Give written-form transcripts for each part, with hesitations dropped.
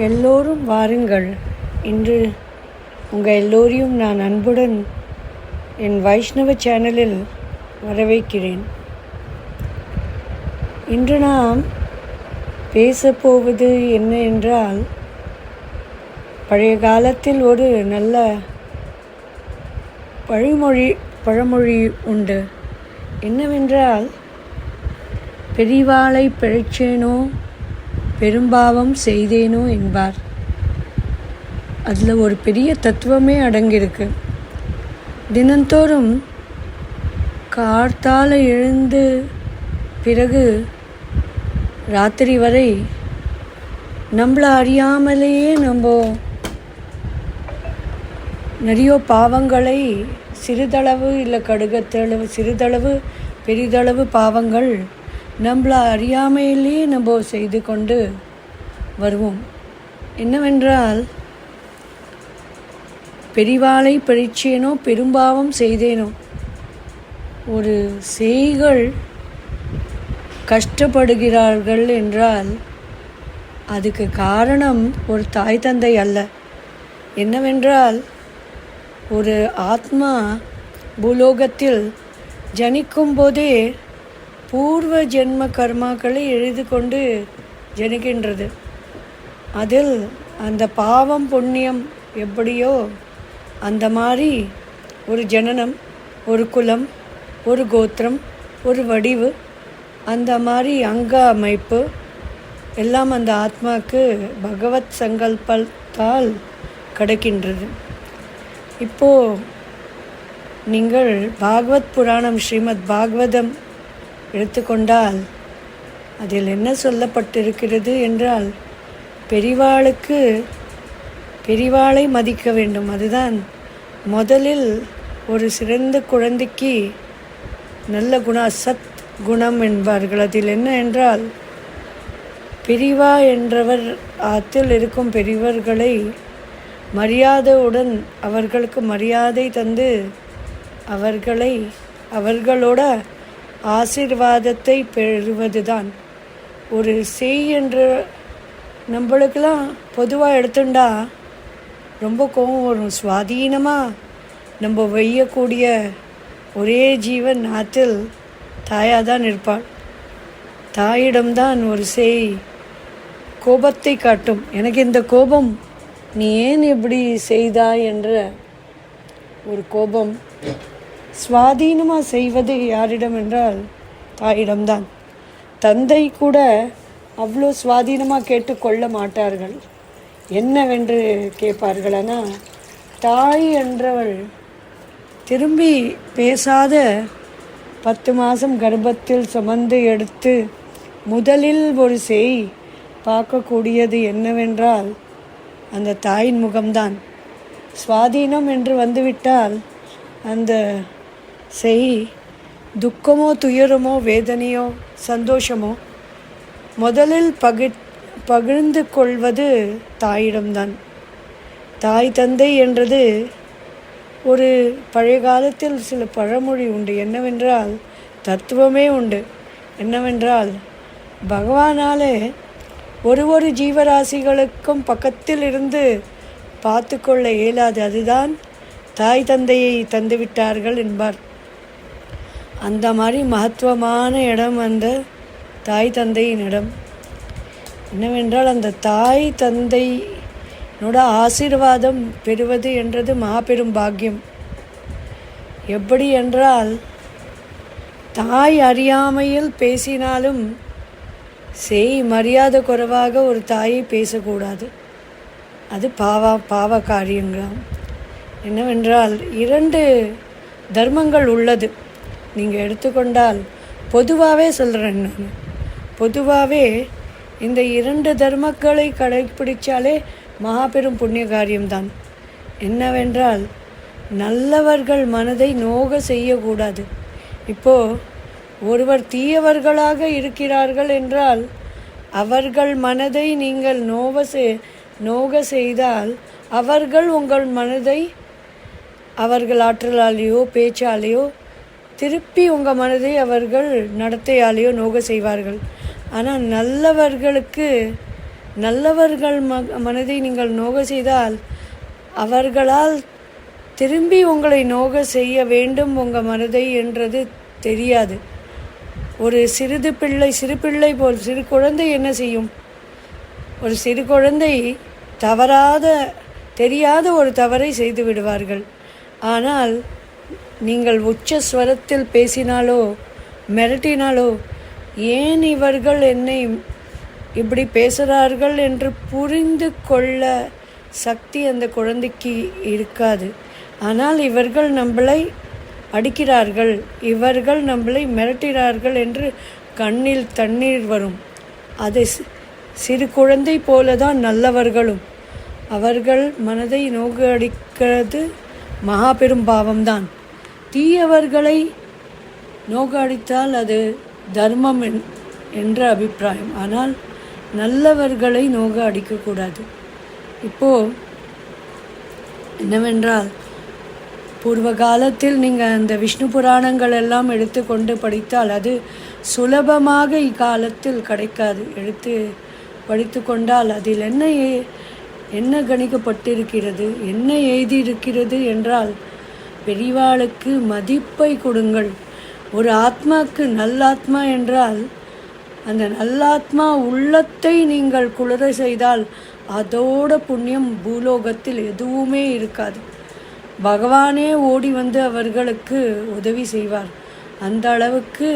எல்லோரும் வாருங்கள். இன்று உங்கள் எல்லோரையும் நான் அன்புடன் என் வைஷ்ணவ சேனலில் வரவேற்கிறேன். இன்று நாம் பேசப்போவது என்ன என்றால், பழைய காலத்தில் ஒரு நல்ல பழமொழி உண்டு. என்னவென்றால், பெரிவாளை பிழைச்சேனோ பெரும்பாவம் செய்தேனோ என்பார். அதில் ஒரு பெரிய தத்துவமே அடங்கியிருக்கு. தினந்தோறும் கார்த்தால எழுந்து பிறகு ராத்திரி வரை நம்மளை அறியாமலேயே நம்ம நிறைய பாவங்களை சிறிதளவு இல்லை கடுகத்தளவு சிறிதளவு பெரிதளவு பாவங்கள் நம்மளை அறியாமையிலேயே நம்ம செய்து கொண்டு வருவோம். என்னவென்றால், பெரிவாளை பழிச்சேனோ பெரும்பாவம் செய்தேனோ. ஒரு சேய்கள் கஷ்டப்படுகிறார்கள் என்றால் அதுக்கு காரணம் ஒரு தாய் தந்தை அல்ல. என்னவென்றால், ஒரு ஆத்மா பூலோகத்தில் ஜனிக்கும் போதே பூர்வ ஜென்ம கர்மாக்களை எழுதி கொண்டு ஜனிக்கின்றது. அதில் அந்த பாவம் புண்ணியம் எப்படியோ அந்த மாதிரி ஒரு ஜனனம், ஒரு குலம், ஒரு கோத்திரம், ஒரு வடிவு, அந்த மாதிரி அங்க அமைப்பு எல்லாம் அந்த ஆத்மாவுக்கு பகவத் சங்கல்பத்தால் கிடைக்கின்றது. இப்போது நீங்கள் பாகவத் புராணம், ஸ்ரீமத் பாகவதம் எடுத்துக்கொண்டால் அதில் என்ன சொல்லப்பட்டிருக்கிறது என்றால், பெரிவாளை மதிக்க வேண்டும். அதுதான் முதலில் ஒரு சிறந்த குழந்தைக்கு நல்ல சத் குணம் என்பார்கள். அதில் என்ன என்றால், பெரிவா என்றவர் ஆத்தில் இருக்கும் பெரியவர்களை மரியாதையுடன் அவர்களுக்கு மரியாதை தந்து அவர்களோட ஆசீர்வாதத்தை பெறுவதுதான். ஒரு செய் என்று நம்மளுக்கெல்லாம் பொதுவாக எடுத்துட்டா ரொம்ப கோபம் வரும். சுவாதீனமாக நம்ம வையக்கூடிய ஒரே ஜீவன் ஆத்தில் தாயாக தான் இருப்பாள். தாயிடம்தான் ஒரு செய் கோபத்தை காட்டும். எனக்கு இந்த கோபம், நீ ஏன் இப்படி செய்தாய் என்ற ஒரு கோபம். சுவாதீனமாக செய்வது யாரிடம் என்றால் தாயிடம்தான். தந்தை கூட அவ்வளோ சுவாதீனமாக கேட்டுக்கொள்ள மாட்டார்கள். என்னவென்று கேட்பார்கள். ஆனால் தாய் என்றவள் திரும்பி பேசாத 10 மாதம் கர்ப்பத்தில் சுமந்து எடுத்து முதலில் ஒரு செய் பார்க்கக்கூடியது என்னவென்றால் அந்த தாயின் முகம்தான். சுவாதீனம் என்று வந்துவிட்டால் அந்த செய் துக்கமோ துயரமோ வேதனையோ சந்தோஷமோ முதலில் பகிர்ந்து கொள்வது தாயிடம்தான். தாய் தந்தை என்றது ஒரு பழைய காலத்தில் சில பழமொழி உண்டு. என்னவென்றால், தத்துவமே உண்டு. என்னவென்றால், பகவானாலே ஒரு ஜீவராசிகளுக்கும் பக்கத்தில் இருந்து பார்த்து கொள்ள இயலாது. அதுதான் தாய் தந்தையை தந்துவிட்டார்கள் என்பார். அந்த மாதிரி மகத்துவமான இடம் அந்த தாய் தந்தையின் இடம். என்னவென்றால், அந்த தாய் தந்தையினோட ஆசீர்வாதம் பெறுவது என்றது மாபெரும் பாக்கியம். எப்படி என்றால், தாய் அறியாமையில் பேசினாலும் மரியாதை குறைவாக ஒரு தாயை பேசக்கூடாது. அது பாவ காரியங்களாம். என்னவென்றால், 2 தர்மங்கள் உள்ளது. நீங்கள் எடுத்துக்கொண்டால், பொதுவாகவே சொல்கிறேன் நான், பொதுவாகவே இந்த 2 தர்மங்களை கடைப்பிடித்தாலே மகாபெரும் புண்ணிய காரியம்தான். என்னவென்றால், நல்லவர்கள் மனதை நோக செய்யக்கூடாது. இப்போது ஒருவர் தீயவர்களாக இருக்கிறார்கள் என்றால் அவர்கள் மனதை நீங்கள் நோக செய்தால் அவர்கள் உங்கள் மனதை அவர்கள் ஆற்றலாலேயோ பேச்சாலேயோ திருப்பி உங்கள் மனதை அவர்கள் நடத்தையாலேயோ நோக செய்வார்கள். ஆனால் நல்லவர்களுக்கு நல்லவர்கள் மனதை நீங்கள் நோக செய்தால் அவர்களால் திரும்பி உங்களை நோக செய்ய வேண்டும் உங்கள் மனதை என்றது தெரியாது. ஒரு சிறு பிள்ளை போல் சிறு குழந்தை என்ன செய்யும்? ஒரு சிறு குழந்தை தெரியாத ஒரு தவறை செய்து விடுவார்கள். ஆனால் நீங்கள் உச்ச ஸ்வரத்தில் பேசினாலோ மிரட்டினாலோ ஏன் இவர்கள் என்னை இப்படி பேசுகிறார்கள் என்று புரிந்து கொள்ள சக்தி அந்த குழந்தைக்கு இருக்காது. ஆனால் இவர்கள் நம்மளை அடிக்கிறார்கள், இவர்கள் நம்மளை மிரட்டுகிறார்கள் என்று கண்ணில் தண்ணீர் வரும். அது சிறு குழந்தை போல தான் நல்லவர்களும். அவர்கள் மனதை நோக அடிக்கிறது மகா பெரும் பாவம்தான். தீயவர்களை நோக அடித்தால் அது தர்மம் என்ற அபிப்பிராயம். ஆனால் நல்லவர்களை நோக அடிக்கக்கூடாது. இப்போது என்னவென்றால், பூர்வ காலத்தில் நீங்கள் அந்த விஷ்ணு புராணங்கள் எல்லாம் எடுத்துக்கொண்டு படித்தால் அது சுலபமாக இக்காலத்தில் கிடைக்காது. எடுத்து படித்து கொண்டால் அதில் என்ன கணிக்கப்பட்டிருக்கிறது, என்ன எழுதியிருக்கிறது என்றால், பெரியவாளுக்கு மதிப்பை கொடுங்கள். ஒரு ஆத்மாவுக்கு நல்லாத்மா என்றால் அந்த நல்லாத்மா உள்ளத்தை நீங்கள் குளிர செய்தால் அதோட புண்ணியம் பூலோகத்தில் எதுவுமே இருக்காது. பகவானே ஓடி வந்து அவர்களுக்கு உதவி செய்வார். அந்த அளவுக்கு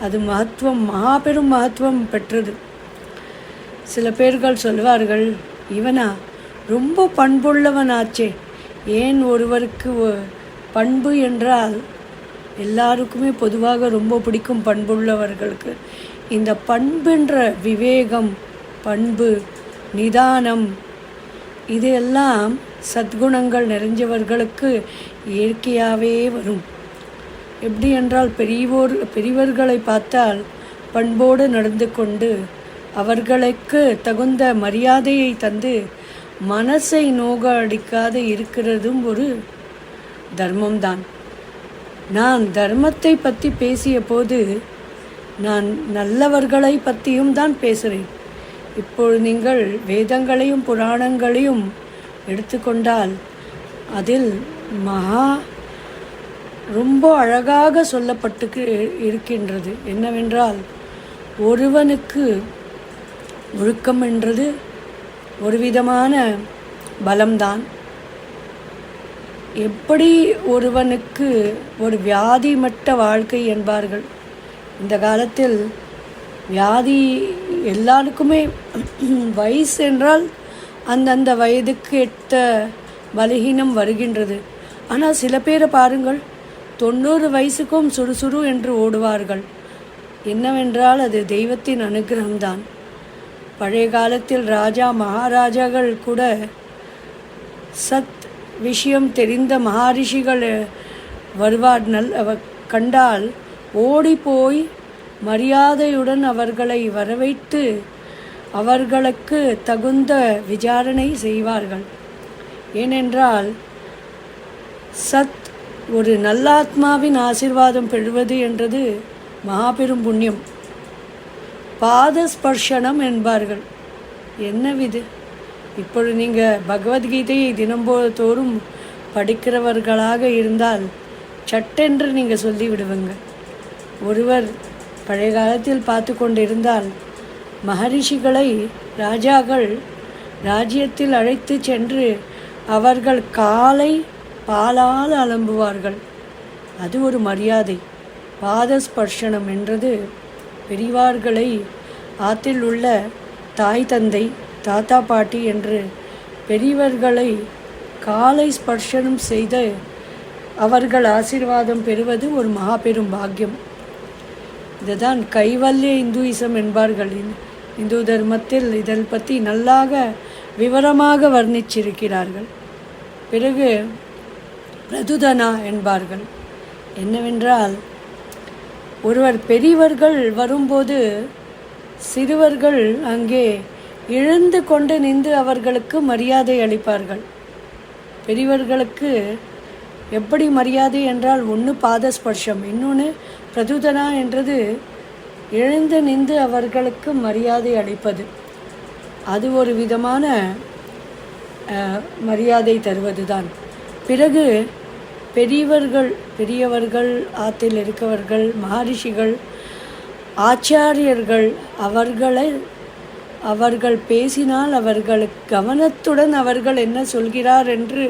அது மாபெரும் மகத்துவம் பெற்றது. சில பேர்கள் சொல்வார்கள், இவனா ரொம்ப பண்புள்ளவனாச்சே. ஏன் ஒருவருக்கு பண்பு என்றால் எல்லாருக்குமே பொதுவாக ரொம்ப பிடிக்கும். பண்புள்ளவர்களுக்கு இந்த பண்புன்ற விவேகம், பண்பு, நிதானம், இதெல்லாம் சத்குணங்கள் நிறைஞ்சவர்களுக்கு இயற்கையாகவே வரும். எப்படி என்றால், பெரியவர்களை பார்த்தால் பண்போடு நடந்து கொண்டு அவர்களுக்கு தகுந்த மரியாதையை தந்து மனசை நோக அடிக்காது இருக்கிறதும் ஒரு தர்மம்தான். நான் தர்மத்தை பற்றி பேசிய போது நான் நல்லவர்களை பற்றியும் தான் பேசுகிறேன். இப்பொழுது நீங்கள் வேதங்களையும் புராணங்களையும் எடுத்துக்கொண்டால் அதில் ரொம்ப அழகாக சொல்லப்பட்டு இருக்கின்றது. என்னவென்றால், ஒருவனுக்கு ஒழுக்கம் என்றது ஒரு விதமான பலம்தான். எப்படி ஒருவனுக்கு ஒரு வியாதிமட்ட வாழ்க்கை என்பார்கள். இந்த காலத்தில் வியாதி எல்லாருக்குமே வயசு என்றால் அந்தந்த வயதுக்கு ஏற்ற பலகீனம் வருகின்றது. ஆனால் சில பேரை பாருங்கள், 90 வயசுக்கும் சுறுசுறு என்று ஓடுவார்கள். என்னவென்றால் அது தெய்வத்தின் அனுகிரகம்தான். பழைய காலத்தில் ராஜா மகாராஜாக்கள் கூட சத் விஷயம் தெரிந்த மகாரிஷிகள் கண்டால் ஓடிப்போய் மரியாதையுடன் அவர்களை வரவைத்து அவர்களுக்கு தகுந்த விசாரணை செய்வார்கள். ஏனென்றால் சத் ஒரு நல்லாத்மாவின் ஆசீர்வாதம் பெறுவது என்றது மகாபெரும் புண்ணியம். பாதஸ்பர்ஷனம் என்பார்கள். என்னவிது? இப்பொழுது நீங்கள் பகவத்கீதையை தினம்போதோறும் படிக்கிறவர்களாக இருந்தால் சட்டென்று நீங்கள் சொல்லிவிடுவீங்க. ஒருவர் பழைய காலத்தில் பார்த்து கொண்டிருந்தால் மகரிஷிகளை ராஜாக்கள் ராஜ்யத்தில் அழைத்து சென்று அவர்கள் காலை பாலால் அலம்புவார்கள். அது ஒரு மரியாதை. பாதஸ்பர்ஷனம் என்றது பெரிவார்களை ஆற்றில் உள்ள தாய் தந்தை தாத்தா பாட்டி என்று பெரியவர்களை காலை ஸ்பர்ஷனம் செய்து அவர்கள் ஆசீர்வாதம் பெறுவது ஒரு மகாபெரும் பாக்கியம். இதுதான் கைவல்ய இந்துயிசம் என்பார்கள். இந்து தர்மத்தில் இதில் பற்றி நல்லாக விவரமாக வர்ணிச்சிருக்கிறார்கள். பிறகு பிரதுதனா என்பார்கள். என்னவென்றால், ஒருவர் பெரியவர்கள் வரும்போது சிறுவர்கள் அங்கே இழந்து கொண்டு நின்று அவர்களுக்கு மரியாதை அளிப்பார்கள். பெரியவர்களுக்கு எப்படி மரியாதை என்றால், ஒன்று பாதஸ்பர்ஷம், இன்னொன்று பிரதுதனா என்றது எழுந்து நின்று அவர்களுக்கு மரியாதை அளிப்பது. அது ஒரு விதமான மரியாதை தருவதுதான். பிறகு பெரியவர்கள் ஆற்றில் இருக்கவர்கள், மகரிஷிகள், ஆச்சாரியர்கள், அவர்கள் பேசினால் அவர்களுக்கு கவனத்துடன் அவர்கள் என்ன சொல்கிறார் என்று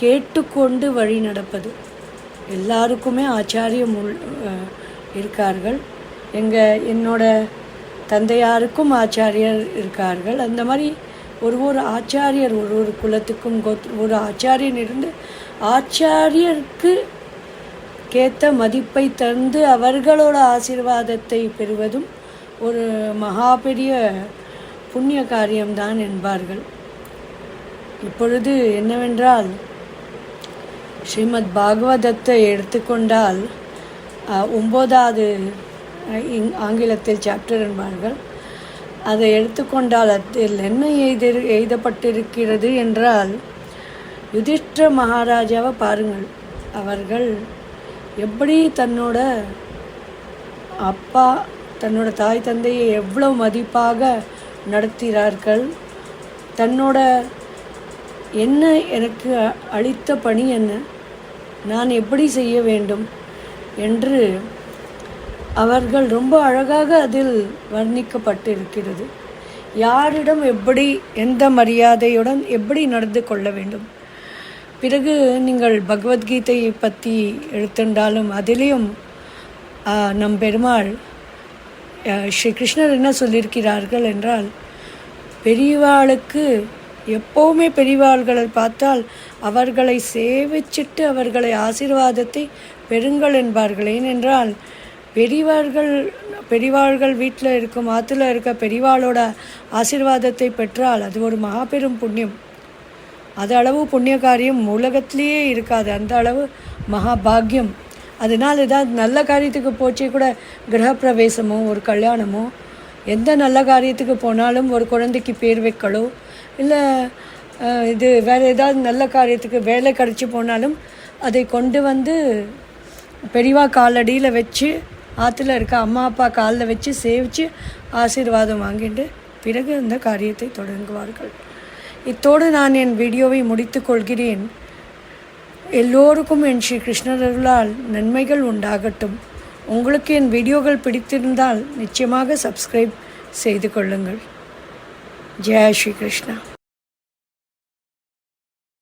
கேட்டுக்கொண்டு வழி நடப்பது. எல்லாருக்குமே ஆச்சாரியம் இருக்கார்கள். என்னோட தந்தையாருக்கும் ஆச்சாரியர் இருக்கார்கள். அந்த மாதிரி ஒரு ஆச்சாரியர் ஒரு குலத்துக்கும் ஒரு ஆச்சாரியன் இருந்து ஆச்சாரியருக்கு கேத்த மதிப்பை தந்து அவர்களோட ஆசீர்வாதத்தை பெறுவதும் ஒரு மகா பெரிய புண்ணிய காரியம்தான் என்பார்கள். இப்பொழுது என்னவென்றால், ஸ்ரீமத் பாகவதத்தை எடுத்துக்கொண்டால் 9வது ஆங்கிலத்தில் சாப்டர் என்பார்கள். அதை எடுத்துக்கொண்டால் அதில் என்ன எழுதப்பட்டிருக்கிறது என்றால், யுதிஷ்டிர மகாராஜாவை பாருங்கள். அவர்கள் எப்படி தன்னோட அப்பா தன்னோட தாய் தந்தையை எவ்வளோ மதிப்பாக நடத்துகிறார்கள். தன்னோட என்ன எனக்கு அளித்த பணி என்ன, நான் எப்படி செய்ய வேண்டும் என்று அவர்கள் ரொம்ப அழகாக அதில் வர்ணிக்கப்பட்டிருக்கிறது. யாரிடம் எப்படி, எந்த மரியாதையுடன் எப்படி நடந்து கொள்ள வேண்டும். பிறகு நீங்கள் பகவத்கீதையை பற்றி எடுத்துட்டாலும் அதிலையும் நம் பெருமாள் ஸ்ரீ கிருஷ்ணர் என்ன சொல்லியிருக்கிறார்கள் என்றால், பெரியவாளுக்கு எப்போவுமே பெரியவாள்களை பார்த்தால் அவர்களை சேவிச்சிட்டு அவர்களை ஆசீர்வாதத்தை பெறுங்கள் என்பார்கள். ஏனென்றால் பெரியவாள்கள் வீட்டில் இருக்கும், ஆற்றுல இருக்க பெரியவாளோட ஆசீர்வாதத்தை பெற்றால் அது ஒரு மகாபெரும் புண்ணியம். அது அளவு புண்ணிய காரியம் உலகத்திலேயே இருக்காது, அந்த அளவு மகாபாகியம். அதனால் ஏதாவது நல்ல காரியத்துக்கு போச்சே கூட, கிரகப்பிரவேசமோ ஒரு கல்யாணமோ எந்த நல்ல காரியத்துக்கு போனாலும், ஒரு குழந்தைக்கு பேர் வைக்கலோ இல்லை இது வேறு ஏதாவது நல்ல காரியத்துக்கு வேலை கிடச்சி போனாலும் அதை கொண்டு வந்து பெரியவா காலடியில் வச்சு, ஆற்றுல இருக்க அம்மா அப்பா காலில் வச்சு சேவித்து ஆசீர்வாதம் வாங்கிட்டு பிறகு அந்த காரியத்தை தொடங்குவார்கள். இத்தோடு நான் என் வீடியோவை முடித்து கொள்கிறேன். எல்லோருக்கும் என் ஸ்ரீ கிருஷ்ணர்களால் நன்மைகள் உண்டாகட்டும். உங்களுக்கு என் வீடியோக்கள் பிடித்திருந்தால் நிச்சயமாக சப்ஸ்கிரைப் செய்து கொள்ளுங்கள். ஜெய் ஸ்ரீ கிருஷ்ணா.